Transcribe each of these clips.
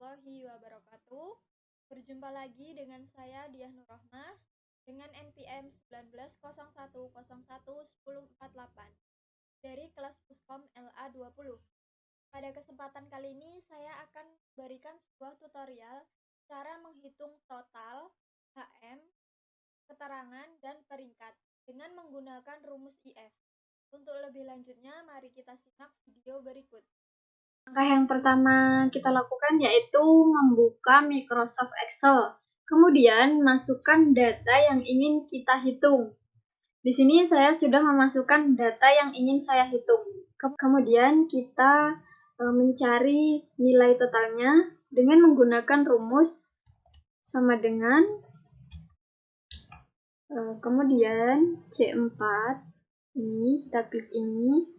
warahmatullahi wabarakatuh. Berjumpa lagi dengan saya Diah Nurrohmah dengan NPM 1901011048 dari kelas Puskom LA20. Pada kesempatan kali ini saya akan berikan sebuah tutorial cara menghitung total, HM, keterangan, dan peringkat dengan menggunakan rumus IF. Untuk lebih lanjutnya, mari kita simak video berikut. Langkah yang pertama kita lakukan yaitu membuka Microsoft Excel. Kemudian masukkan data yang ingin kita hitung. Di sini saya sudah memasukkan data yang ingin saya hitung. Kemudian kita mencari nilai totalnya dengan menggunakan rumus sama dengan kemudian C4 ini kita klik ini,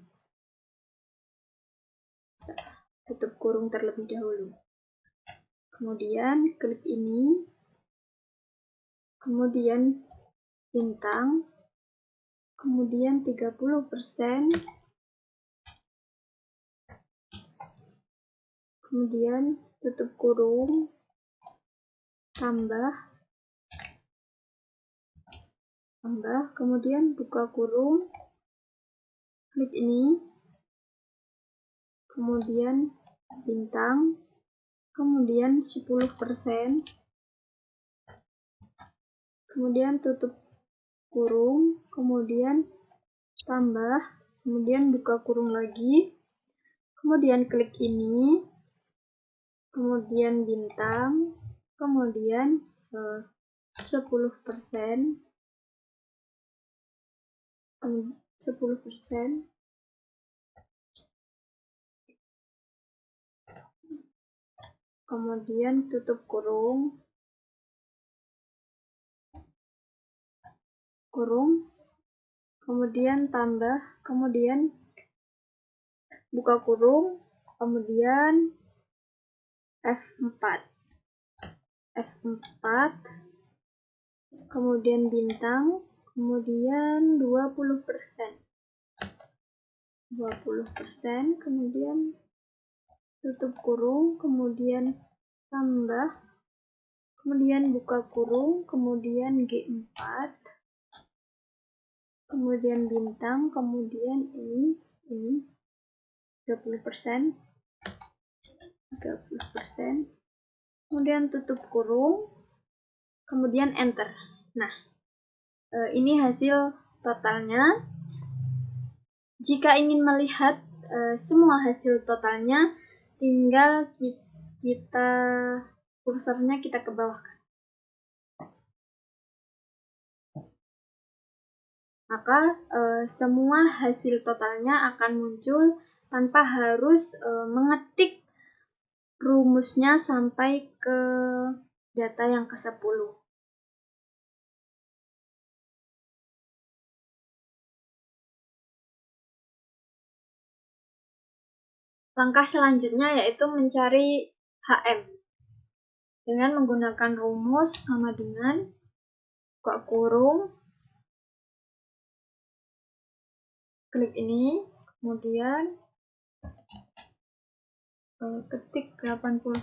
tutup kurung terlebih dahulu. Kemudian klik ini, kemudian bintang, kemudian 30%, kemudian tutup kurung, tambah, kemudian buka kurung, klik ini, kemudian bintang, kemudian 10%, kemudian tutup kurung, kemudian tambah, kemudian buka kurung lagi, kemudian klik ini, kemudian bintang, kemudian 10%, kemudian tutup kurung, kemudian tambah, kemudian buka kurung, kemudian F4, kemudian bintang, kemudian 20%, kemudian tutup kurung, kemudian tambah, kemudian buka kurung, kemudian G4, kemudian bintang, kemudian ini 30%, kemudian tutup kurung, kemudian enter. Nah, ini hasil totalnya. Jika ingin melihat semua hasil totalnya, tinggal kita kursornya kita ke bawah. Maka semua hasil totalnya akan muncul tanpa harus mengetik rumusnya sampai ke data yang ke-10. Langkah selanjutnya yaitu mencari HM dengan menggunakan rumus sama dengan buka kurung, klik ini, kemudian ketik 81,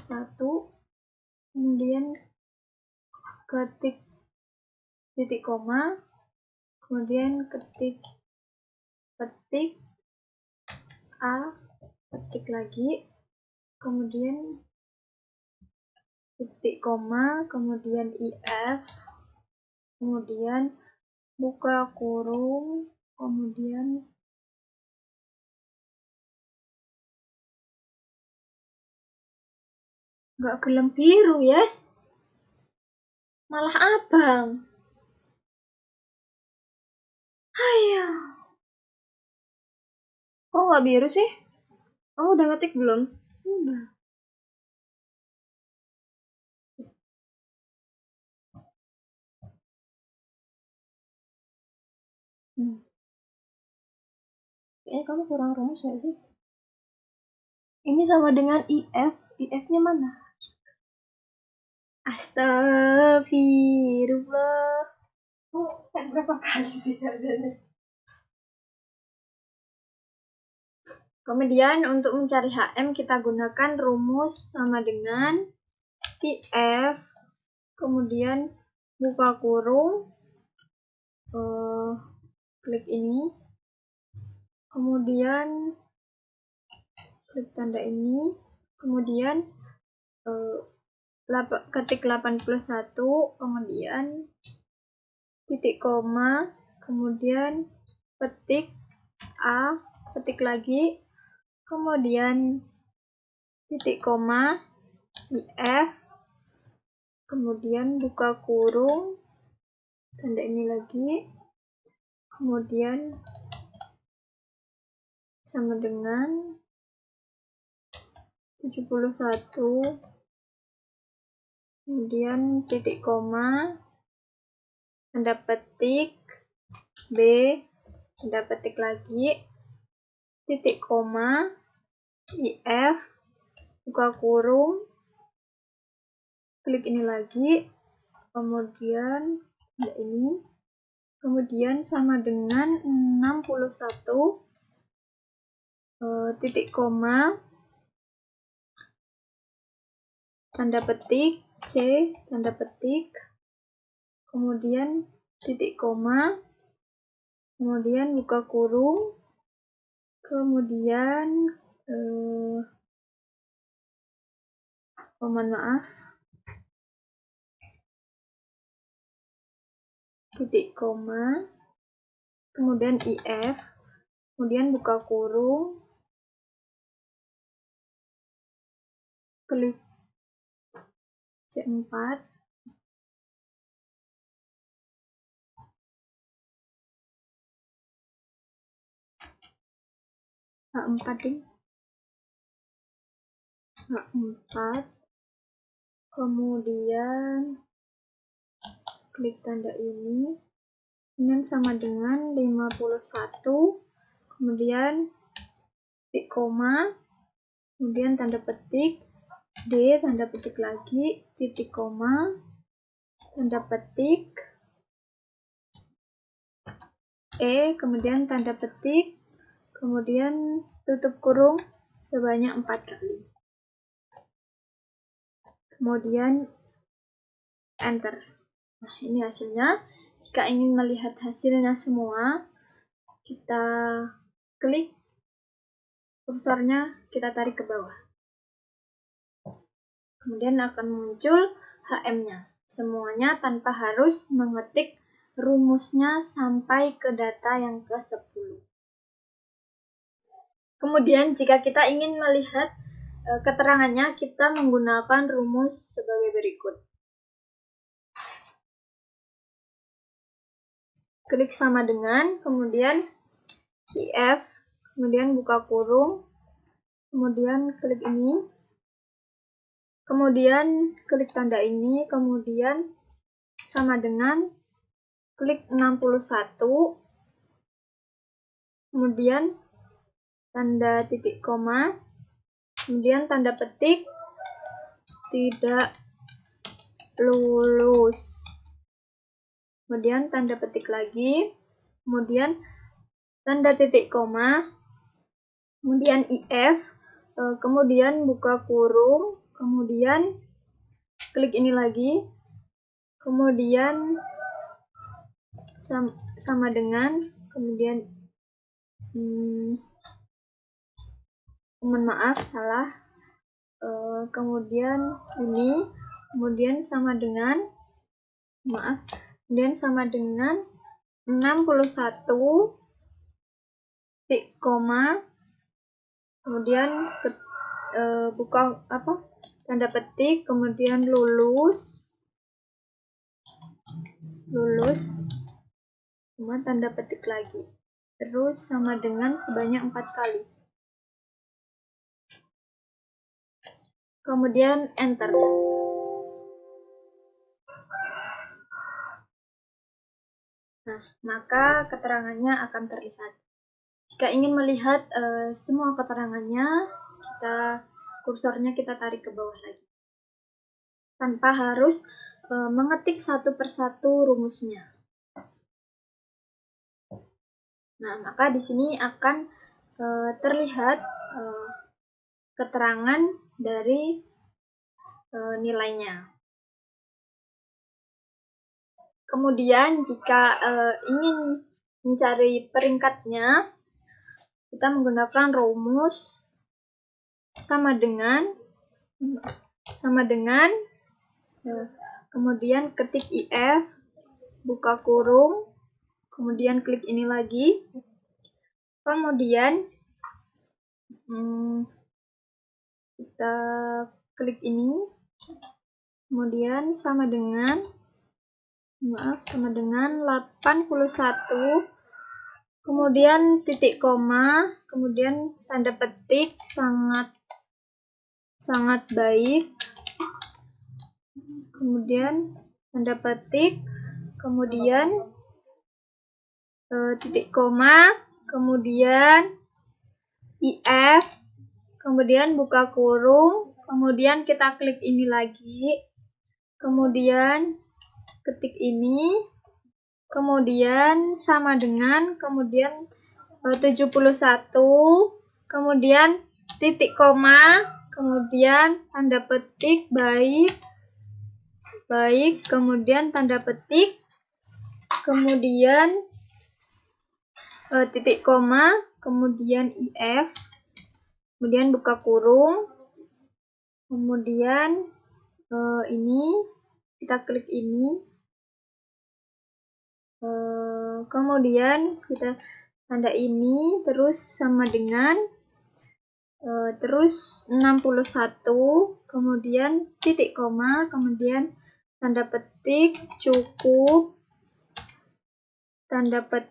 kemudian ketik titik koma, kemudian ketik A, ketik lagi, kemudian titik koma, kemudian IF, kemudian buka kurung, kemudian nggak gelem biru, yes, malah abang. Ayo, kok nggak biru sih? Kamu udah ngetik belum? Udah. Kayaknya kamu kurang rumus nggak sih? Ini sama dengan IF. IF-nya mana? Astagfirullah. Berapa kali sih adanya? Kemudian untuk mencari HM kita gunakan rumus sama dengan if, kemudian buka kurung, klik ini, kemudian klik tanda ini, kemudian ketik 81, kemudian titik koma, kemudian petik A, petik lagi, kemudian titik koma, if, kemudian buka kurung, tanda ini lagi, kemudian sama dengan 71, kemudian titik koma, tanda petik B, tanda petik lagi, titik koma, if, buka kurung, klik ini lagi, kemudian ini, kemudian sama dengan 61, titik koma, tanda petik C, tanda petik, kemudian titik koma, kemudian buka kurung, kemudian mohon maaf, titik koma, kemudian if, kemudian buka kurung, klik C4, H4 ding, H4, kemudian klik tanda ini, kemudian sama dengan 51, kemudian titik koma, kemudian tanda petik D, tanda petik lagi, titik koma, tanda petik E, kemudian tanda petik, kemudian tutup kurung sebanyak 4 kali. Kemudian enter. Nah, ini hasilnya. Jika ingin melihat hasilnya semua, kita klik kursornya, kita tarik ke bawah. Kemudian akan muncul HM-nya. Semuanya tanpa harus mengetik rumusnya sampai ke data yang ke-10. Kemudian jika kita ingin melihat keterangannya, kita menggunakan rumus sebagai berikut. Klik sama dengan, kemudian if, kemudian buka kurung, kemudian klik ini, kemudian klik tanda ini, kemudian sama dengan, klik 61, kemudian tanda titik koma, kemudian tanda petik, tidak lulus. Kemudian tanda petik lagi, kemudian tanda titik koma, kemudian if, kemudian buka kurung, kemudian klik ini lagi, kemudian sama dengan, kemudian mohon maaf salah, kemudian ini, kemudian sama dengan, maaf, kemudian sama dengan 61, titik koma, kemudian buka tanda petik, kemudian lulus, kemudian tanda petik lagi, terus sama dengan sebanyak 4 kali. Kemudian enter. Nah, maka keterangannya akan terlihat. Jika ingin melihat semua keterangannya, kursornya kita tarik ke bawah lagi. Tanpa harus mengetik satu persatu rumusnya. Nah, maka di sini akan terlihat keterangan dari nilainya. Kemudian jika ingin mencari peringkatnya, kita menggunakan rumus sama dengan kemudian ketik IF, buka kurung, kemudian klik ini lagi, kemudian kita klik ini, kemudian sama dengan 81, kemudian titik koma, kemudian tanda petik sangat baik, kemudian tanda petik, kemudian titik koma, kemudian IF, kemudian buka kurung, kemudian kita klik ini lagi, kemudian ketik ini, kemudian sama dengan, kemudian 71, kemudian titik koma, kemudian tanda petik baik, kemudian tanda petik, kemudian titik koma, kemudian IF, kemudian buka kurung, kemudian ini kita klik ini, kemudian kita tanda ini, terus sama dengan terus 61, kemudian titik koma, kemudian tanda petik cukup, tanda petik,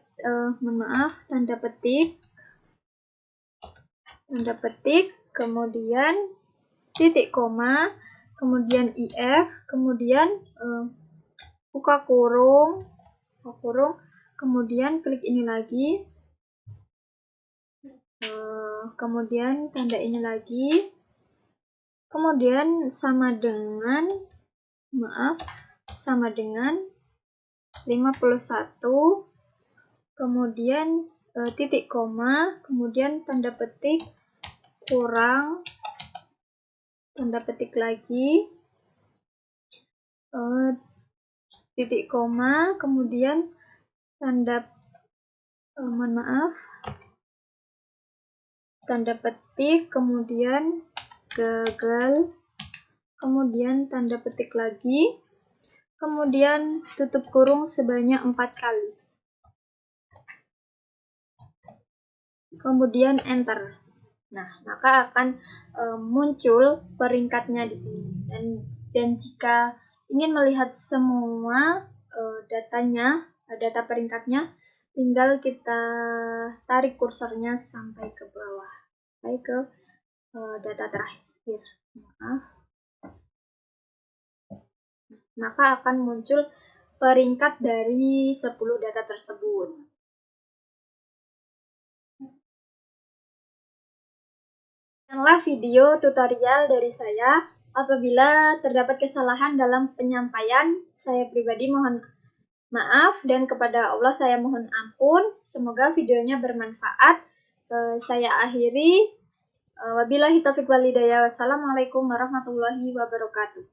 kemudian titik koma, kemudian IF, kemudian buka kurung, kemudian klik ini lagi, kemudian tanda ini lagi, kemudian sama dengan 51, kemudian titik koma, kemudian tanda petik kurang, tanda petik lagi, titik koma, kemudian tanda petik, kemudian gagal, kemudian tanda petik lagi, kemudian tutup kurung sebanyak 4 kali, kemudian enter. Nah, maka akan muncul peringkatnya di sini. Dan jika ingin melihat semua data peringkatnya, tinggal kita tarik kursornya sampai ke bawah, sampai ke data terakhir. Maka akan muncul peringkat dari 10 data tersebut. Demikianlah video tutorial dari saya. Apabila terdapat kesalahan dalam penyampaian, saya pribadi mohon maaf, dan kepada Allah saya mohon ampun. Semoga videonya bermanfaat. Saya akhiri. Wabillahi taufiq wal hidayah. Wassalamualaikum warahmatullahi wabarakatuh.